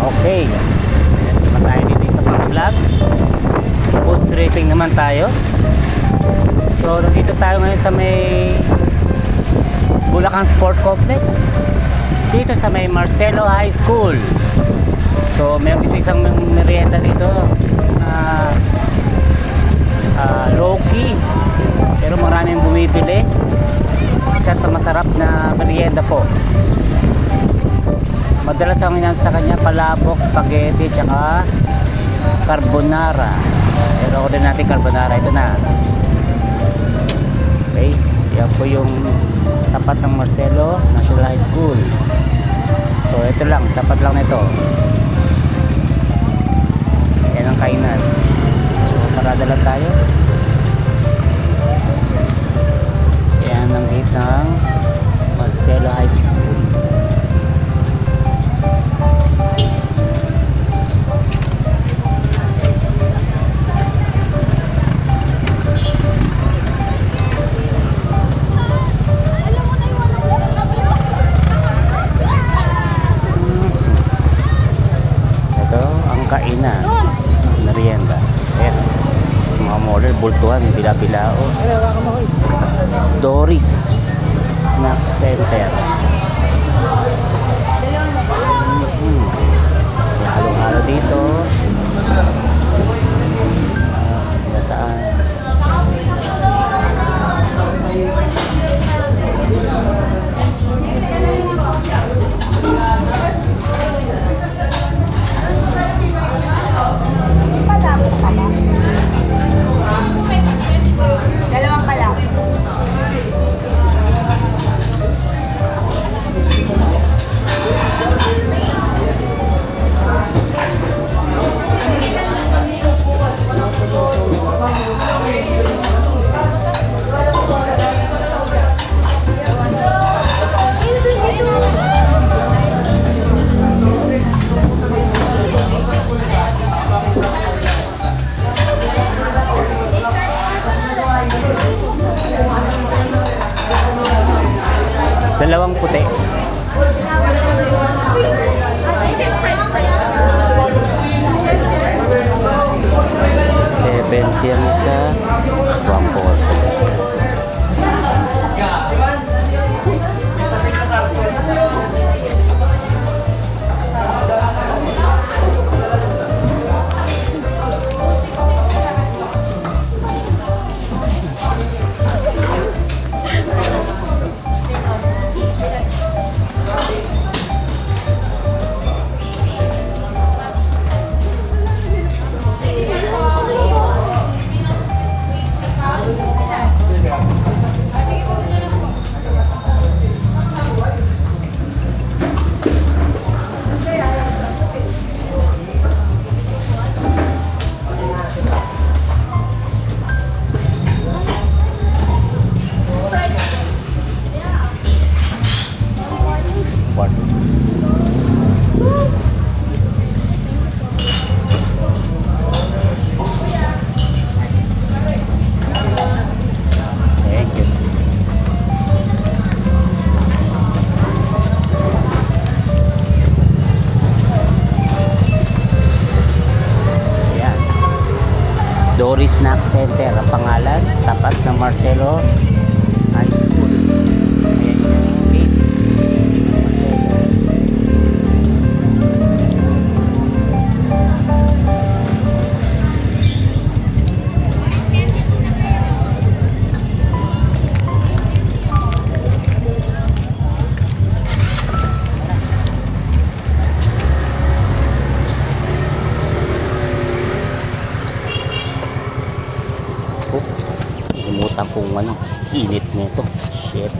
Okay, naman tayo dito sa pang vlog. Food tripping naman tayo. So nandito tayo ngayon sa may Bulacan Sport Complex, dito sa may Marcelo High School. So meron dito isang merienda dito na low-key, pero maraming bumibili. Isa sa masarap na merienda po. Madalas ang inan sa kanya palabok, spaghetti, tsaka carbonara. Pero order natin carbonara. Ito na. Okay, yan po yung tapat ng Marcelo National High School. So ito lang, tapat lang nito. Yan ang kainan. So parada lang tayo. Yan ang gate ng Marcelo High School. Kainan, merienda. Ayan, mga model, bultuhan, bila-bilao. Doris Snack Center. Halo-halo dito. Nataan. Dalawang pala. Dalawang puti. 70 ang isa, 140. Doris Snack Center ang pangalan, tapat ng Marcelo High School. Ayan yung gate. Marcelo. Limutan kung ano, init nito. Shit.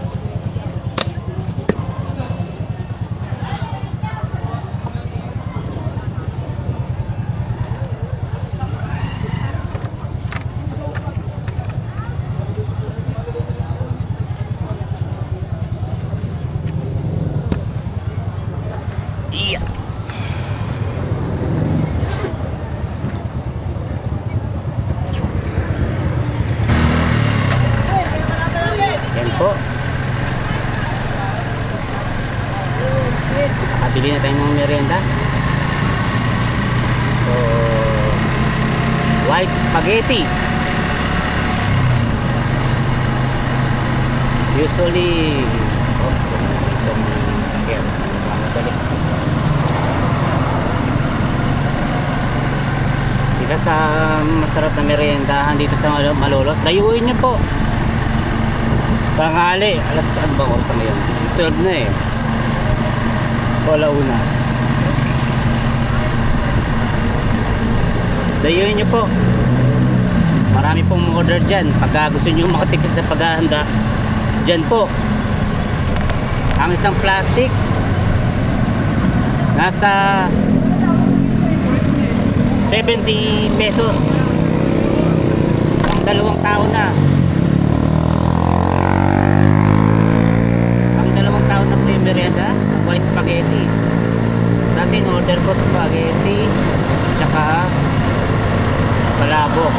Yeah. Po. Nakabili na tayo ng merienda. white spaghetti. Usually isa sa masarap na meriendahan dito sa Malolos. Dayuin nyo po. Tanghali, alas ano ba oras na yun? 12 na eh. Wala una. Dayuin nyo po. Marami pong order dyan. Pagka gusto nyo makatipid sa paghahanda, dyan po. Ang isang plastic nasa 70 pesos. Ang 2 tao na. Ang 2 tao na merienda, white spaghetti. Dati in order ko spaghetti tsaka palabok.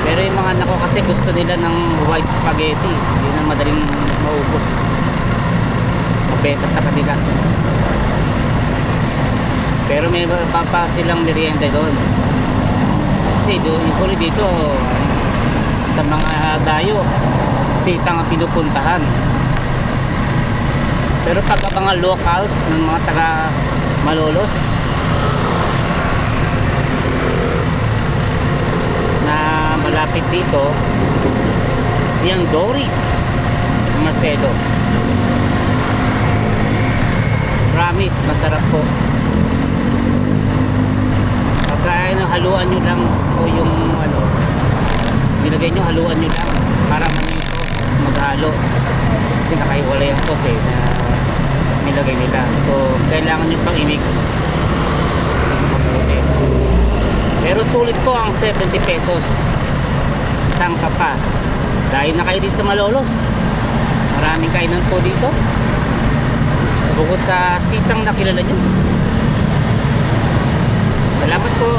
Pero yung mga anak ko kasi gusto nila ng white spaghetti. Yun ang madaling maubos. Mabenta sa kanila. Pero may papa silang merienda doon. Kasi usually dito sa mga dayo sitang ang pinupuntahan. Pero pag mga locals ng mga taga Malolos na malapit dito, yung Doris Marcelo, promise masarap po. Pagka haluan nyo lang o yung ano nilagay nyo, haluan nyo lang para yung sauce maghalo kasi nakahiwalay ang sauce na nilagay nila. So kailangan nyo pang i-mix. Pero sulit po ang 70 pesos isang kapa. Dahil na kayo din sa Malolos, maraming kainan po dito bukod sa sitang na kilala nyo. Salamat po.